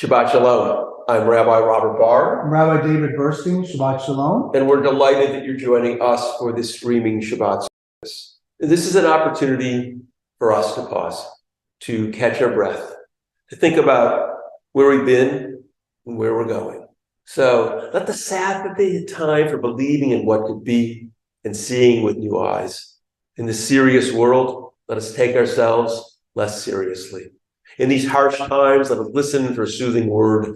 Shabbat Shalom. I'm Rabbi Robert Barr. I'm Rabbi David Burstein. Shabbat Shalom. And we're delighted that you're joining us for this streaming Shabbat service. This is an opportunity for us to pause, to catch our breath, to think about where we've been and where we're going. So let the Sabbath be a time for believing in what could be and seeing with new eyes. In this serious world, let us take ourselves less seriously. In these harsh times, let us listen for a soothing word.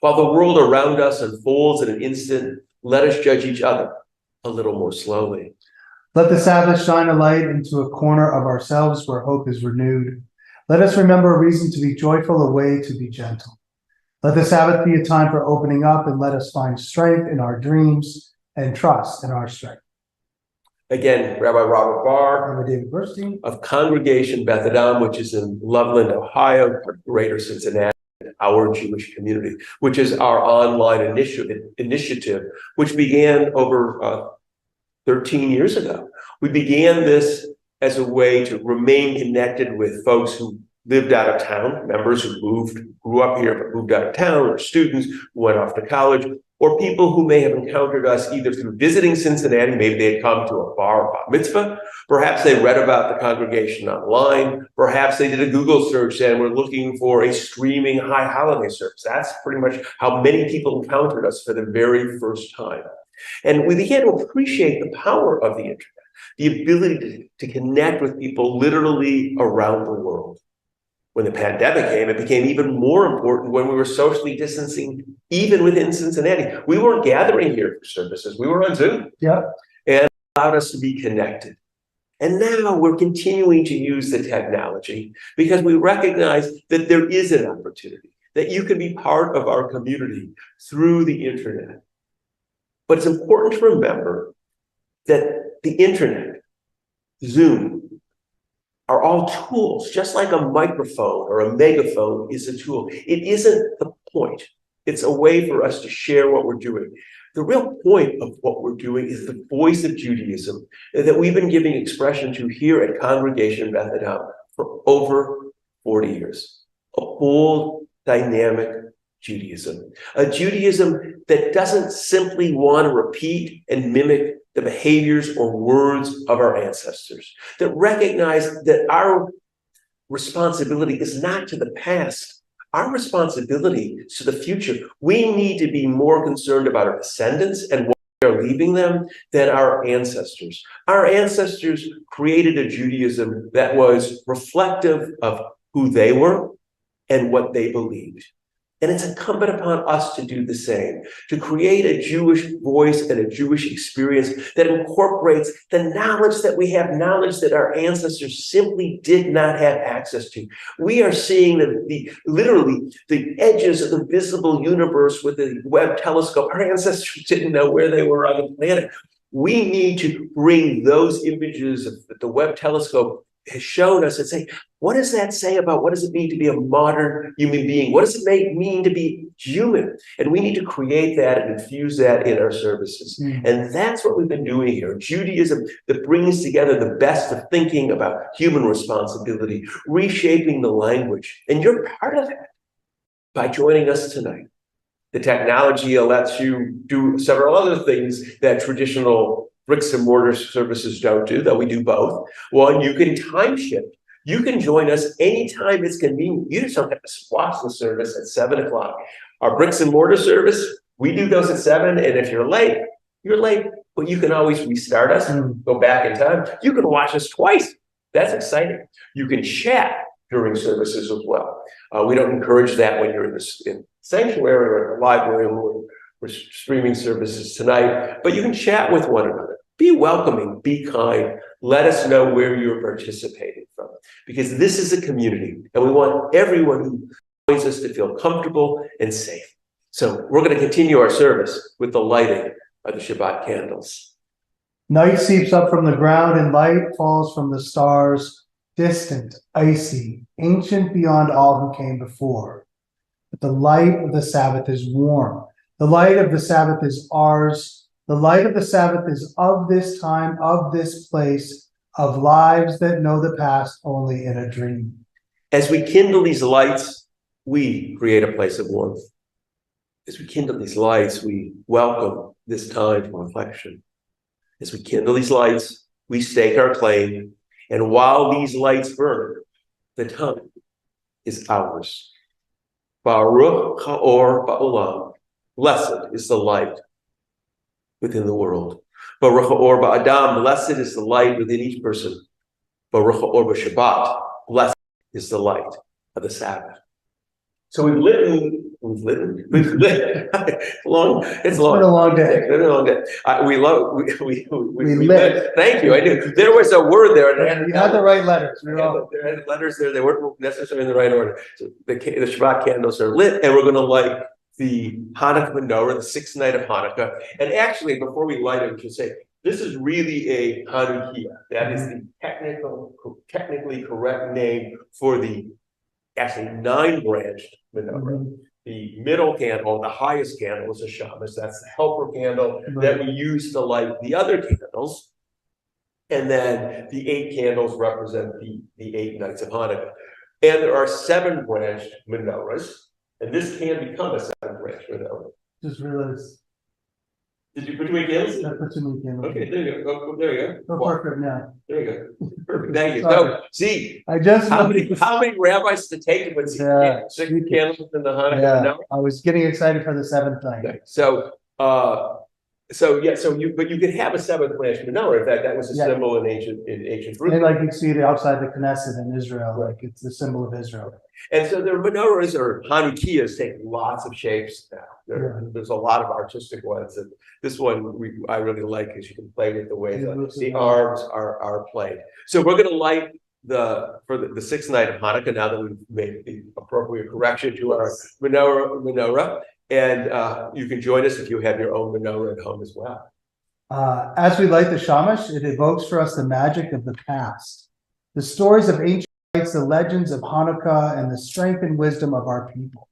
While the world around us unfolds in an instant, let us judge each other a little more slowly. Let the Sabbath shine a light into a corner of ourselves where hope is renewed. Let us remember a reason to be joyful, a way to be gentle. Let the Sabbath be a time for opening up, and let us find strength in our dreams and trust in our strength. Again, Rabbi Robert Barr, Rabbi David Burstein, of Congregation Beth Adam, which is in Loveland, Ohio, part of Greater Cincinnati, our Jewish community, which is our online initiative, which began over 13 years ago. We began this as a way to remain connected with folks who lived out of town, members who grew up here but moved out of town, or students who went off to college, or people who may have encountered us either through visiting Cincinnati, maybe they had come to a bar or bat mitzvah, perhaps they read about the congregation online, perhaps they did a Google search and were looking for a streaming high holiday service. That's pretty much how many people encountered us for the very first time. And we began to appreciate the power of the internet, the ability to connect with people literally around the world. When the pandemic came, it became even more important when we were socially distancing, even within Cincinnati. We weren't gathering here for services. We were on Zoom. Yeah. And it allowed us to be connected. And now we're continuing to use the technology because we recognize that there is an opportunity, that you can be part of our community through the internet. But it's important to remember that the internet, Zoom, are all tools, just like a microphone or a megaphone is a tool. It isn't the point. It's a way for us to share what we're doing. The real point of what we're doing is the voice of Judaism that we've been giving expression to here at Congregation Beth Adam for over 40 years. A bold, dynamic Judaism. A Judaism that doesn't simply want to repeat and mimic the behaviors or words of our ancestors, that recognize that our responsibility is not to the past. Our responsibility is to the future. We need to be more concerned about our descendants and what we are leaving them than our ancestors. Our ancestors created a Judaism that was reflective of who they were and what they believed. And it's incumbent upon us to do the same, to create a Jewish voice and a Jewish experience that incorporates the knowledge that we have, knowledge that our ancestors simply did not have access to. We are seeing literally the edges of the visible universe with the Webb telescope. Our ancestors didn't know where they were on the planet. We need to bring those images that the Webb telescope has shown us and say, what does that say about what does it mean to be a modern human being? What does it mean to be human? And we need to create that and infuse that in our services. And that's what we've been doing here. Judaism that brings together the best of thinking about human responsibility, reshaping the language. And you're part of that by joining us tonight. The technology lets you do several other things that traditional bricks and mortar services don't do, though we do both. One, you can time shift. You can join us anytime it's convenient. You just don't have to squash the service at 7 o'clock. Our bricks and mortar service, we do those at 7. And if you're late, you're late. But you can always restart us, go back in time. You can watch us twice. That's exciting. You can chat during services as well. We don't encourage that when you're in the sanctuary or in the library. We're streaming services tonight, but you can chat with one another. Be welcoming, be kind. Let us know where you're participating from, because this is a community and we want everyone who joins us to feel comfortable and safe. So we're going to continue our service with the lighting of the Shabbat candles. Night seeps up from the ground and light falls from the stars, distant, icy, ancient beyond all who came before. But the light of the Sabbath is warm. The light of the Sabbath is ours. The light of the Sabbath is of this time, of this place, of lives that know the past only in a dream. As we kindle these lights, we create a place of warmth. As we kindle these lights, we welcome this time for reflection. As we kindle these lights, we stake our claim, and while these lights burn, the time is ours. Baruch Haor Ba'olam, blessed is the light within the world. Baruch Haor Ba'adam, blessed is the light within each person. Baruch Haor B'Shabbat, blessed is the light of the Sabbath. So we've lit. It's Been a long day. It's been a long day. We lit. Thank you. I knew there was a word there. You had the right letters. There had letters there. They weren't necessarily in the right order. So the Shabbat candles are lit, and we're going to light the Hanukkah menorah, the sixth night of Hanukkah. And actually, before we light it, we should say this is really a Hanukkah. That is the technically correct name for the actually 9-branched menorah. The middle candle, the highest candle, is a shamash. That's the helper candle that we use to light the other candles. And then the 8 candles represent the 8 nights of Hanukkah. And there are 7-branched menorahs, and this can become a 7-branched menorah. Just realized. Did you put too many candles? I put too many candles. Okay, there you go. There you go. Perfect now. There you go. Perfect. Thank you. Sorry. So, see, I just how many rabbis to take it with 6 candles in the Hanukkah menorah? I was getting excited for the 7th night. Okay. But you could have a 7th-branch menorah. In fact, that was a symbol in ancient Jerusalem. And like you see it outside the Knesset in Israel, like it's the symbol of Israel. And so their menorahs or Hanukkahs take lots of shapes now. There's a lot of artistic ones, and this one I really like because you can play with the way the arms are played. So we're going to light for the 6th night of Hanukkah now that we've made the appropriate correction to our menorah. And you can join us if you have your own menorah at home as well. As we light the shamash, it evokes for us the magic of the past, the stories of ancient rites, the legends of Hanukkah, and the strength and wisdom of our people.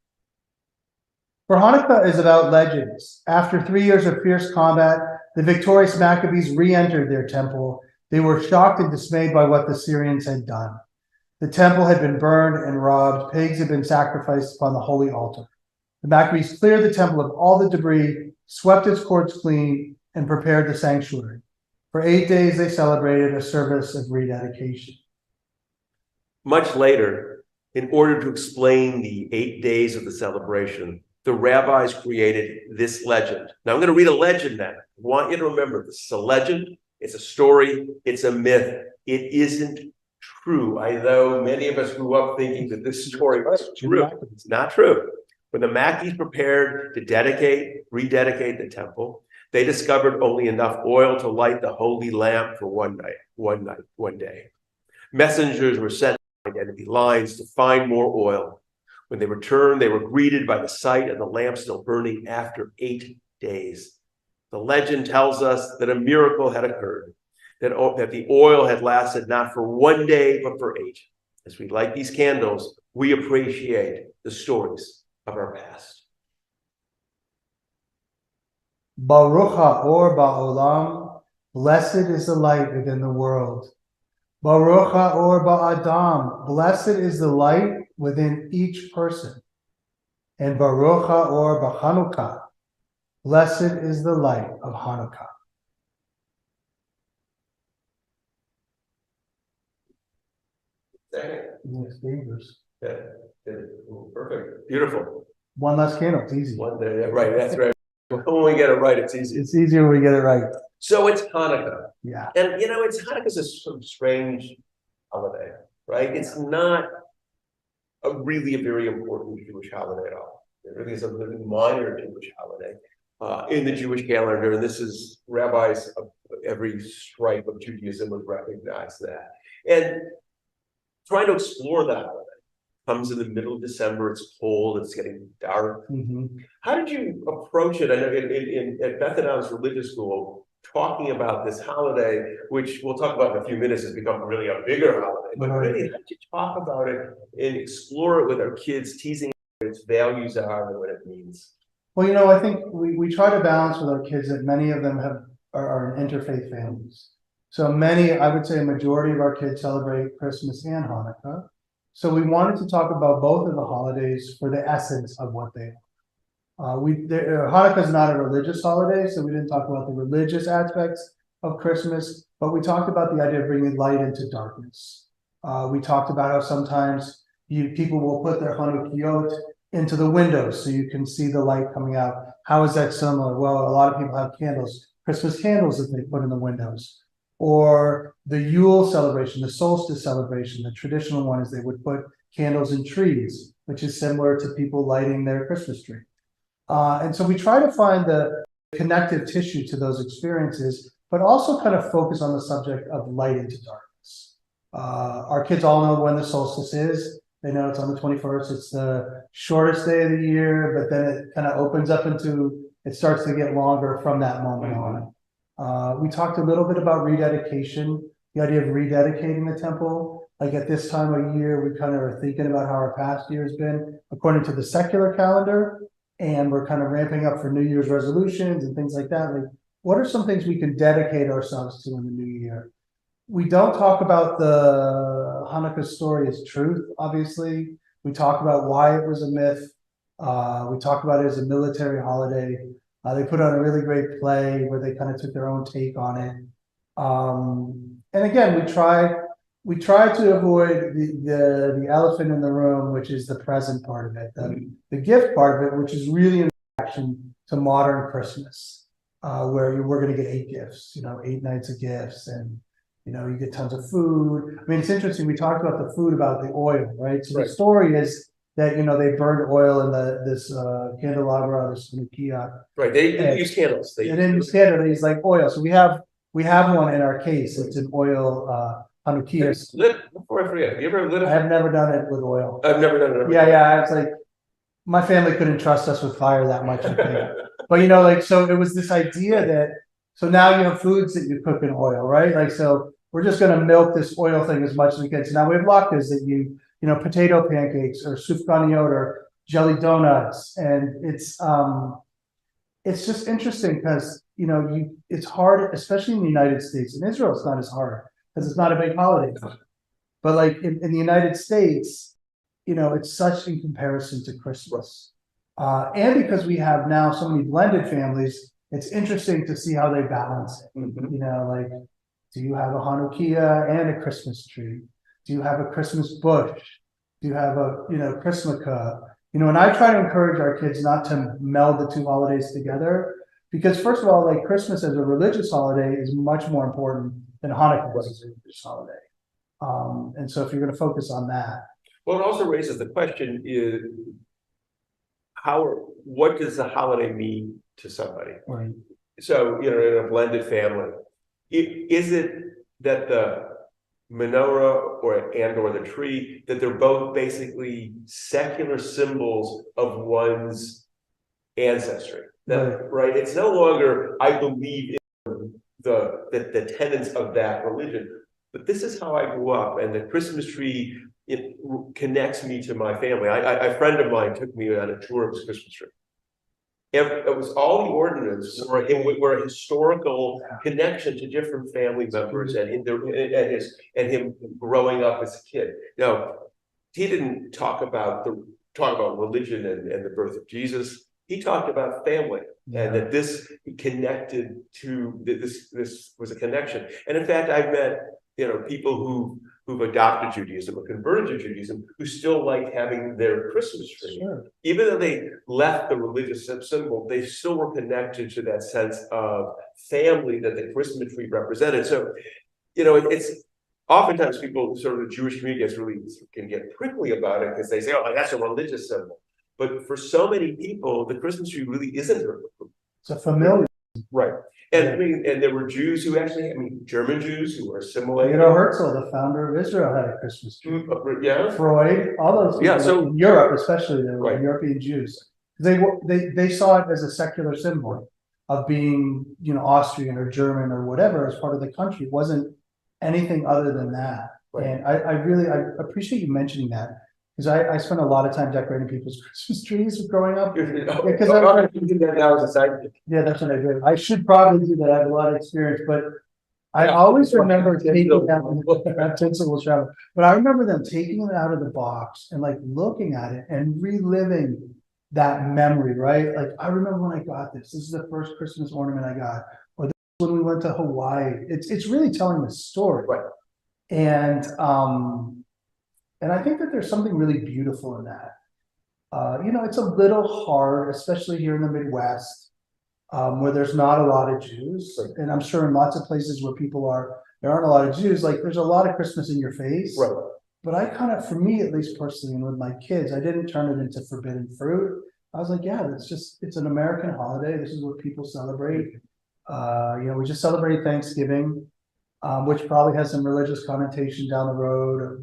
For Hanukkah is about legends. After 3 years of fierce combat, the victorious Maccabees re-entered their temple. They were shocked and dismayed by what the Syrians had done. The temple had been burned and robbed. Pigs had been sacrificed upon the holy altar. The Maccabees cleared the temple of all the debris, swept its courts clean, and prepared the sanctuary. For 8 days, they celebrated a service of rededication. Much later, in order to explain the 8 days of the celebration, the rabbis created this legend. Now, I'm going to read a legend now. I want you to remember this is a legend. It's a story. It's a myth. It isn't true, although many of us grew up thinking that this story was true. It's not true. When the Maccabees prepared to rededicate the temple, they discovered only enough oil to light the holy lamp for one day. Messengers were sent behind enemy lines to find more oil. When they returned, they were greeted by the sight of the lamp still burning after 8 days. The legend tells us that a miracle had occurred, that the oil had lasted not for 1 day, but for 8. As we light these candles, we appreciate the stories of our past. Baruch Haor Ba'olam, blessed is the light within the world. Baruch Haor Ba'adam, blessed is the light within each person. And Baruch Haor B'Hanukkah, blessed is the light of Hanukkah. It's dangerous. Yeah. Perfect. Beautiful. One less candle. It's easy. One day, right. That's right. When we get it right, it's easy. It's easier when we get it right. So it's Hanukkah. Yeah. And Hanukkah's a sort of strange holiday, right? It's not really a very important Jewish holiday at all. It really is a really minor Jewish holiday in the Jewish calendar. And this is rabbis of every stripe of Judaism would recognize that. And trying to explore that holiday. Comes in the middle of December, it's cold, it's getting dark. How did you approach it? I know at Beth Adam's religious school, talking about this holiday, which we'll talk about in a few minutes, has become really a bigger holiday. But really, how did you talk about it and explore it with our kids, teasing what its values are and what it means? Well, I think we try to balance with our kids that many of them are interfaith families. So many, I would say a majority of our kids celebrate Christmas and Hanukkah. So we wanted to talk about both of the holidays for the essence of what they are. Hanukkah is not a religious holiday, so we didn't talk about the religious aspects of Christmas, but we talked about the idea of bringing light into darkness. We talked about how sometimes people will put their Hanukkah into the windows so you can see the light coming out. How is that similar? Well, a lot of people have candles, Christmas candles that they put in the windows. Or the Yule celebration, the solstice celebration, the traditional one is they would put candles in trees, which is similar to people lighting their Christmas tree. And so we try to find the connective tissue to those experiences, but also kind of focus on the subject of light into darkness. Our kids all know when the solstice is. They know it's on the 21st. It's the shortest day of the year, but then it kind of opens up it starts to get longer from that moment on. We talked a little bit about rededication, the idea of rededicating the temple. Like at this time of year, we kind of are thinking about how our past year has been according to the secular calendar, and we're kind of ramping up for New Year's resolutions and things like that. Like, what are some things we can dedicate ourselves to in the new year? We don't talk about the Hanukkah story as truth, obviously. We talk about why it was a myth. We talk about it as a military holiday. They put on a really great play where they kind of took their own take on it. And again, we try to avoid the elephant in the room, which is the present part of it, the gift part of it, which is really in reaction to modern Christmas, where we're going to get 8 gifts, 8 nights of gifts, and you get tons of food. I mean, it's interesting. We talked about the food, about the oil, right? So the story is that they burned oil in this candelabra, this Hanukkah. Right. They didn't use candles. They didn't use candles. They used like oil. So we have one in our case. It's an oil Hanukkah. Before I forget, have you ever lit I have never done it with oil. I've never done it. Yeah. It's like my family couldn't trust us with fire that much. I think. But so it was this idea that so now you have foods that you cook in oil, right? Like so. We're just going to milk this oil thing as much as we can. So now we have latkes that potato pancakes or sufganiyot or jelly donuts, and it's just interesting because it's hard, especially in the United States. In Israel, it's not as hard because it's not a big holiday. But like in the United States, it's such in comparison to Christmas, and because we have now so many blended families, it's interesting to see how they balance it. Mm-hmm. Do you have a Hanukkah and a Christmas tree? Do you have a Christmas bush? Do you have a, Chrismukkah? And I try to encourage our kids not to meld the two holidays together because first of all, like Christmas as a religious holiday is much more important than Hanukkah as a religious holiday. And so if you're going to focus on that. Well, it also raises the question is what does the holiday mean to somebody? Right. So, in a blended family, is it that the menorah or the tree, that they're both basically secular symbols of one's ancestry? Right? It's no longer, I believe in the tenets of that religion, but this is how I grew up, and the Christmas tree, it connects me to my family. A friend of mine took me on a tour of his Christmas tree. It was all the ordinances were a historical connection to different family members and him growing up as a kid. Now, he didn't talk about religion and the birth of Jesus. He talked about family and that this connected to this was a connection. And in fact, I've met people who've adopted Judaism or converted to Judaism who still like having their Christmas tree. Sure. Even though they left the religious symbol, they still were connected to that sense of family that the Christmas tree represented. So, it's oftentimes people, sort of the Jewish community can get prickly about it because they say, oh, that's a religious symbol. But for so many people, the Christmas tree really isn't it's a familiar. Right. And there were Jews who German Jews who were assimilated. Herzl, the founder of Israel, had a Christmas tree. Yeah. Freud, all those people. Yeah, so in Europe, especially, they were European Jews. They saw it as a secular symbol of being, Austrian or German or whatever as part of the country. It wasn't anything other than that. Right. And I appreciate you mentioning that. Because I spent a lot of time decorating people's Christmas trees growing up. Because I do that now as a side. Yeah, that's what I did. I should probably do that. I have a lot of experience, but I always remember taking that tinsel will travel, but I remember them taking it out of the box and like looking at it and reliving that memory, right? Like I remember when I got this. This is the first Christmas ornament I got, or this is when we went to Hawaii. It's really telling the story, Right. and I think that there's something really beautiful in that. It's a little hard, especially here in the Midwest, where there's not a lot of Jews. Right. And I'm sure in lots of places where there aren't a lot of Jews, like there's a lot of Christmas in your face. Right. But I kind of, for me, at least personally, and with my kids, I didn't turn it into forbidden fruit. I was like, yeah, it's an American holiday. This is what people celebrate. We just celebrate Thanksgiving, which probably has some religious connotation down the road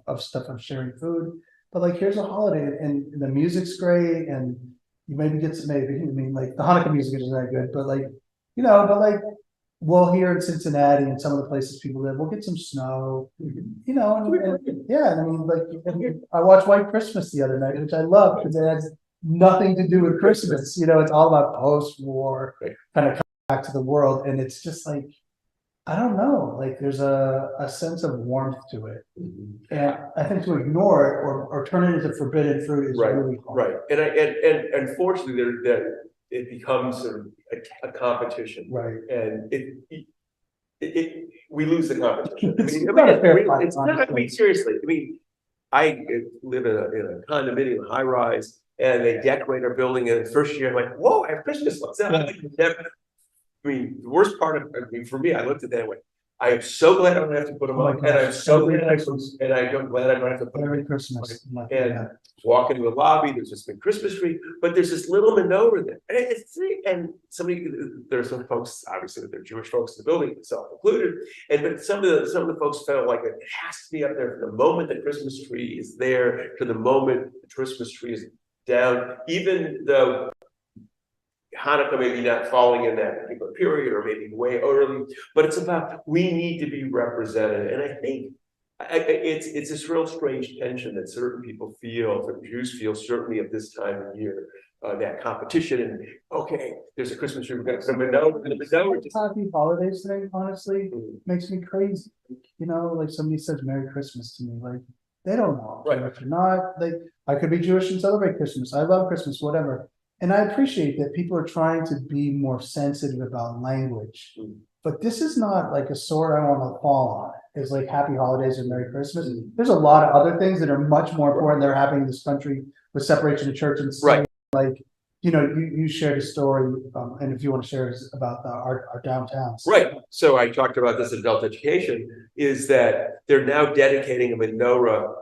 of stuff of sharing food. But like, here's a holiday, and the music's great, and you maybe get some, like the Hanukkah music isn't that good, but we'll here in Cincinnati and some of the places people live, we'll get some snow, and yeah, I mean, like, I watched White Christmas the other night, which I love because it has nothing to do with Christmas. It's all about post-war kind of coming back to the world, and it's just like, I don't know, like there's a sense of warmth to it. And I think to ignore it or turn it into forbidden fruit is really hard. Right. And unfortunately it becomes a competition. Right. And we lose the competition. Seriously. I live in a condominium high rise, and they decorate our building, and the first year I'm like, whoa, I have Christmas lights. The worst part for me, I looked at that way. I am so glad I don't have to put them on, and I'm so glad I don't have to put them on. Merry Christmas. And walk into the lobby, there's just been Christmas tree, but there's this little menorah there. There's some folks, obviously, they're Jewish folks in the building, self included, but some of the folks felt like it has to be up there from the moment the Christmas tree is there to the moment the Christmas tree is down, even though Hanukkah maybe not falling in that particular period, or maybe way early, but it's about, we need to be represented. And I think it's this real strange tension that certain people feel, certain Jews feel, certainly at this time of year, that competition. And okay, there's a Christmas tree, we're going to happy holidays thing, honestly, makes me crazy. Like somebody says Merry Christmas to me, like they don't know. Right. If you're not, like, I could be Jewish and celebrate Christmas. I love Christmas, whatever. And I appreciate that people are trying to be more sensitive about language. But this is not like a sword I want to fall on. It's like Happy Holidays and Merry Christmas. There's a lot of other things that are much more important. They're happening in this country with separation of church and state. Like, you shared a story, and if you want to share about our downtowns. Right. So I talked about this in adult education, is that they're now dedicating a menorah,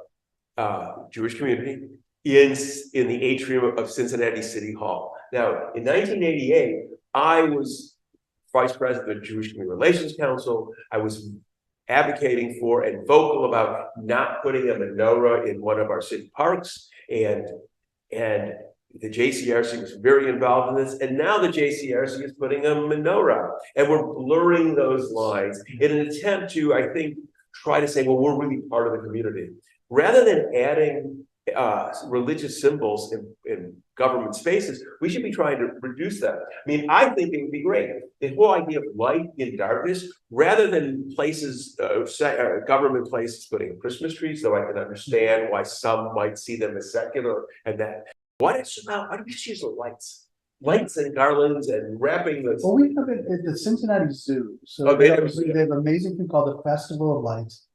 Jewish community, in the atrium of Cincinnati City Hall. Now, in 1988, I was vice president of the Jewish Community Relations Council. I was advocating for and vocal about not putting a menorah in one of our city parks, and the JCRC was very involved in this, and now the JCRC is putting a menorah, and we're blurring those lines in an attempt to, I think, try to say, well, we're really part of the community, rather than adding religious symbols in government spaces. We should be trying to reduce that. I think it would be great. The whole idea of light in darkness, rather than places, government places putting up Christmas trees, though I can understand why some might see them as secular, and that. Why don't we just use the lights and garlands and wrapping the. Well, we have it at the Cincinnati Zoo. So they have an amazing thing called the Festival of Lights.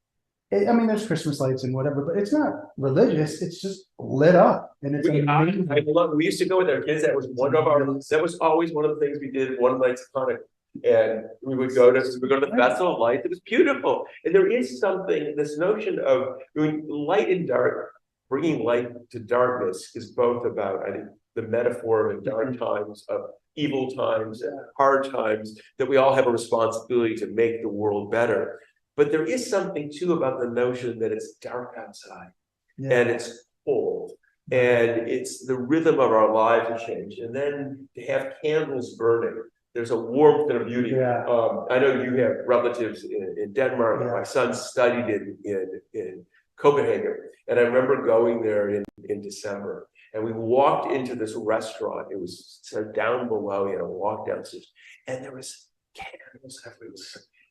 There's Christmas lights and whatever, but it's not religious. It's just lit up, and it's amazing. We used to go with our kids. That was always one of the things we did. One night's Hanukkah, and we would go to the Festival of Lights. It was beautiful, and there is something. This notion of light and dark, bringing light to darkness, is both about, I think, the metaphor of dark times, of evil times, hard times, that we all have a responsibility to make the world better. But there is something too about the notion that it's dark outside, and it's cold, and it's the rhythm of our lives has changed. And then to have candles burning, there's a warmth and a beauty. Yeah. I know you have relatives in Denmark. Yeah. My son studied in Copenhagen, and I remember going there in December, and we walked into this restaurant. It was sort of down below, walk downstairs, and there was candles everywhere.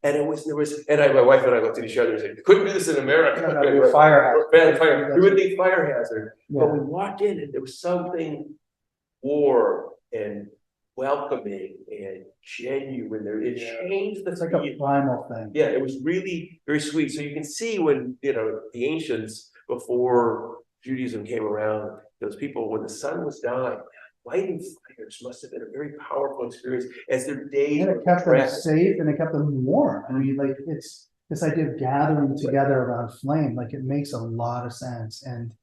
And my wife and I looked at each other and said, couldn't do this in America. No, no, fire We would think fire hazard. Yeah. But we walked in and there was something warm and welcoming and genuine there. It changed the It's like a primal thing. Yeah, it was really very sweet. So you can see when, the ancients, before Judaism came around, those people, when the sun was dying, lighting fires must have been a very powerful experience as their days. And it kept them safe and it kept them warm. I mean, like, it's this idea of gathering together around flame, like, it makes a lot of sense. And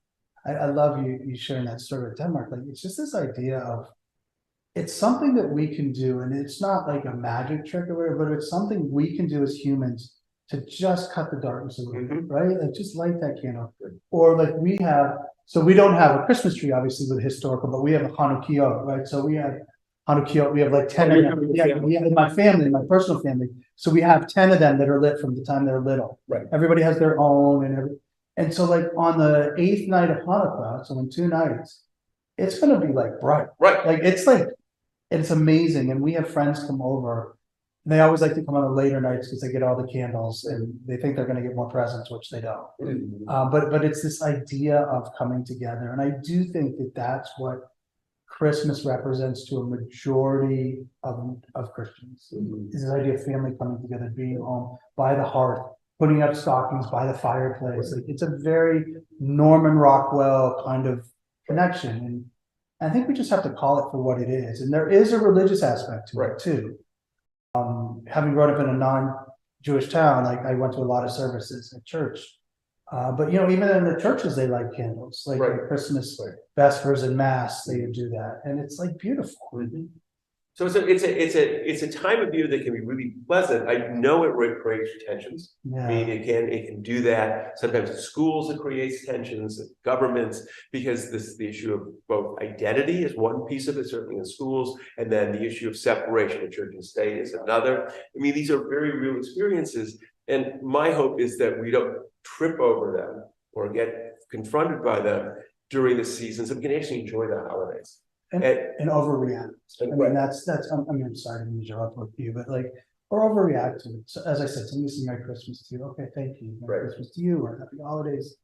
I love you sharing that story of Denmark. Like, it's just this idea of, it's something that we can do, and it's not like a magic trick or whatever, but it's something we can do as humans to just cut the darkness a little bit, right? Like, just light that candle. Or like so we don't have a Christmas tree, obviously, with historical, but we have a Hanukkah, right? So we have Hanukkah, we have like 10 of them. Yeah, in my family, my personal family. So we have 10 of them that are lit from the time they're little. Right. Everybody has their own and so like on the 8th night of Hanukkah, so in 2 nights, it's gonna be like bright. Right. Like, it's amazing. And we have friends come over. And they always like to come on the later nights because they get all the candles and they think they're going to get more presents, which they don't. But it's this idea of coming together. And I do think that that's what Christmas represents to a majority of Christians. Is this idea of family coming together, being home by the hearth, putting up stockings by the fireplace. Like, it's a very Norman Rockwell kind of connection. And I think we just have to call it for what it is. And there is a religious aspect to it too. Having grown up in a non-Jewish town, like, I went to a lot of services at church. But even in the churches, they light candles, like at Christmas, Vespers and Mass, they do that. And it's like beautiful. So it's a time of year that can be really pleasant. I know it creates tensions. Yeah. I mean, it can do that. Sometimes in schools it creates tensions, in governments, because the issue of both identity is one piece of it, certainly in schools, and then the issue of separation of church and state is another. I mean, these are very real experiences, and my hope is that we don't trip over them or get confronted by them during the season, so we can actually enjoy the holidays. And overreact. I mean, that's. I'm sorry to interrupt with you, but like, or overreact to it. So as I said, somebody say Merry Christmas to you. Okay, thank you. Merry Christmas to you, or Happy Holidays.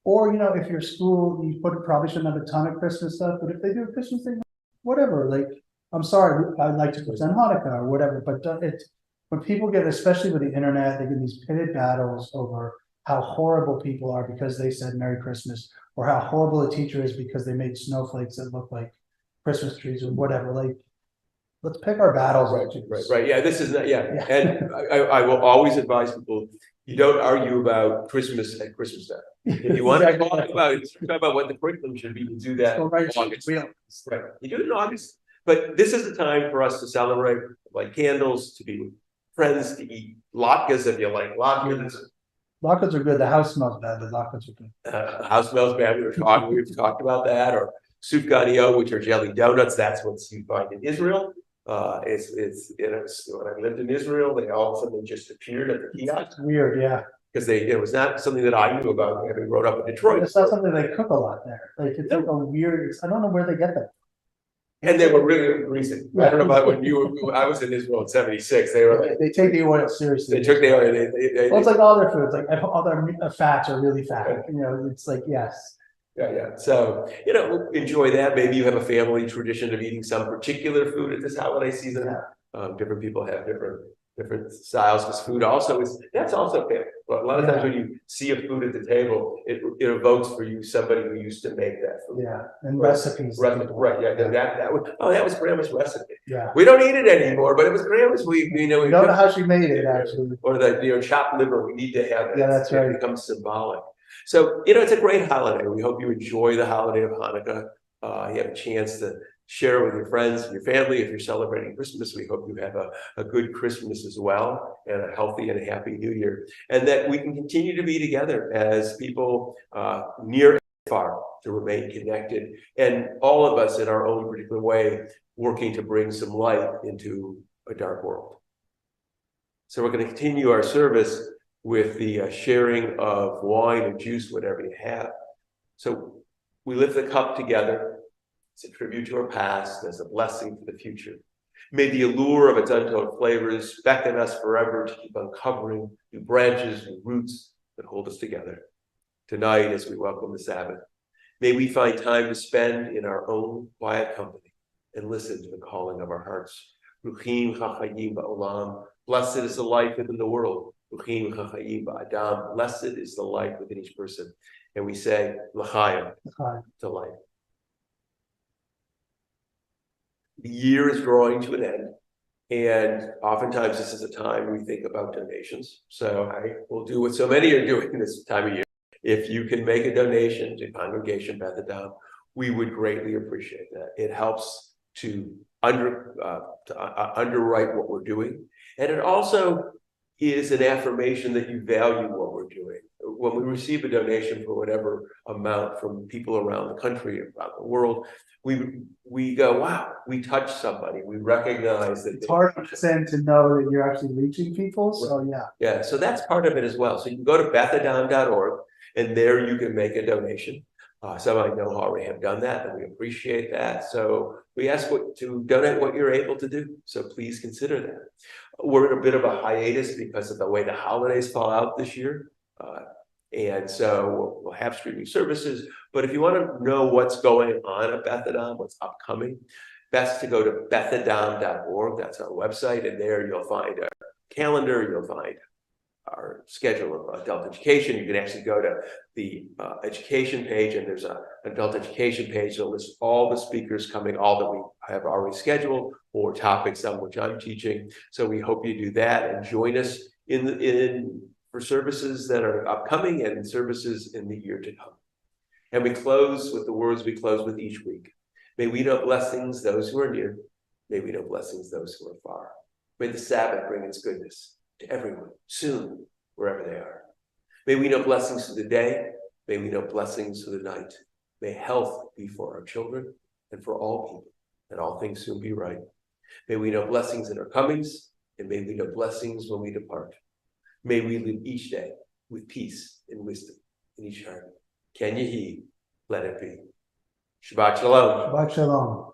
Or if your school, you probably shouldn't have a ton of Christmas stuff, but if they do a Christmas thing, whatever. Like, I'm sorry, I'd like to present Hanukkah or whatever. But when people get, especially with the internet, they get these pitted battles over how horrible people are because they said Merry Christmas, or how horrible a teacher is because they made snowflakes that look like Christmas trees or whatever. Like, let's pick our battles. Right. Yeah, this is not. Yeah. And I will always advise people: you don't argue about Christmas at Christmas time. If you want to talk about what the curriculum should be, you do that in August. Right. You do it in August. But this is the time for us to celebrate, light candles, to be with friends, to eat latkes if you like latkes. Latkes are good. The house smells bad, but latkes are good. House smells bad. We've talked about that. Or sufganiyot, which are jelly donuts. That's what you find in Israel. It's when I lived in Israel, they all of a sudden just appeared at the kiosk. It's weird, yeah. Because it was not something that I knew about having grown up in Detroit. It's not something they cook a lot there. Like, it's like a weird. I don't know where they get that. And they were really recent. I don't know about when I was in Israel in '76. They were they take the oil seriously. They took the oil. Well, it's like all their foods. Like, all their fats are really fat. It's like, yes. Yeah. So, enjoy that. Maybe you have a family tradition of eating some particular food at this holiday season. Yeah. Different people have different styles, because food that's also family. But a lot of times when you see a food at the table, it evokes for you somebody who used to make that food. Yeah, and recipes. Right. Yeah. That was Grandma's recipe. Yeah. We don't eat it anymore, but it was Grandma's. We don't know how she made it, actually. Or the chopped liver. We need to have that. Yeah, that's right. It becomes symbolic. So, it's a great holiday. We hope you enjoy the holiday of Hanukkah. You have a chance to share with your friends and your family. If you're celebrating Christmas, we hope you have a good Christmas as well, and a healthy and a happy New Year. And that we can continue to be together as people near and far, to remain connected. And all of us in our own particular way, working to bring some light into a dark world. So we're going to continue our service with the sharing of wine or juice, whatever you have. So we lift the cup together. It's a tribute to our past, as a blessing for the future. May the allure of its untold flavors beckon us forever to keep uncovering new branches, new roots that hold us together. Tonight, as we welcome the Sabbath, may we find time to spend in our own quiet company and listen to the calling of our hearts. Ruchim chachayim ba'olam. Blessed is the life within the world. Ruchim chachayim ba'adam. Blessed is the life within each person. And we say, l'chaim, to life. The year is drawing to an end, and oftentimes this is a time we think about donations. So I will do what so many are doing this time of year. If you can make a donation to Congregation Beth Adam, we would greatly appreciate that. It helps to underwrite what we're doing, and it also is an affirmation that you value what we're doing. When we receive a donation for whatever amount from people around the country, around the world, we go, wow, we touched somebody. We recognize that it's hard to know that you're actually reaching people. So yeah, so that's part of it as well. So you can go to bethadam.org, and there you can make a donation. Some I know already have done that, and we appreciate that. So we ask to donate what you're able to do. So please consider that. We're in a bit of a hiatus because of the way the holidays fall out this year. And so we'll have streaming services. But if you want to know what's going on at Beth Adam, what's upcoming, best to go to bethadam.org. That's our website. And there you'll find our calendar. You'll find our schedule of adult education. You can actually go to the education page, and there's an adult education page that lists all the speakers coming, all that we have already scheduled, or topics on which I'm teaching. So we hope you do that and join us for services that are upcoming and services in the year to come. And we close with the words we close with each week. May we know blessings those who are near. May we know blessings those who are far. May the Sabbath bring its goodness to everyone soon, wherever they are. May we know blessings for the day. May we know blessings for the night. May health be for our children and for all people, and all things soon be right. May we know blessings in our comings, and may we know blessings when we depart. May we live each day with peace and wisdom in each heart. Can you heed? Let it be. Shabbat shalom. Shabbat shalom.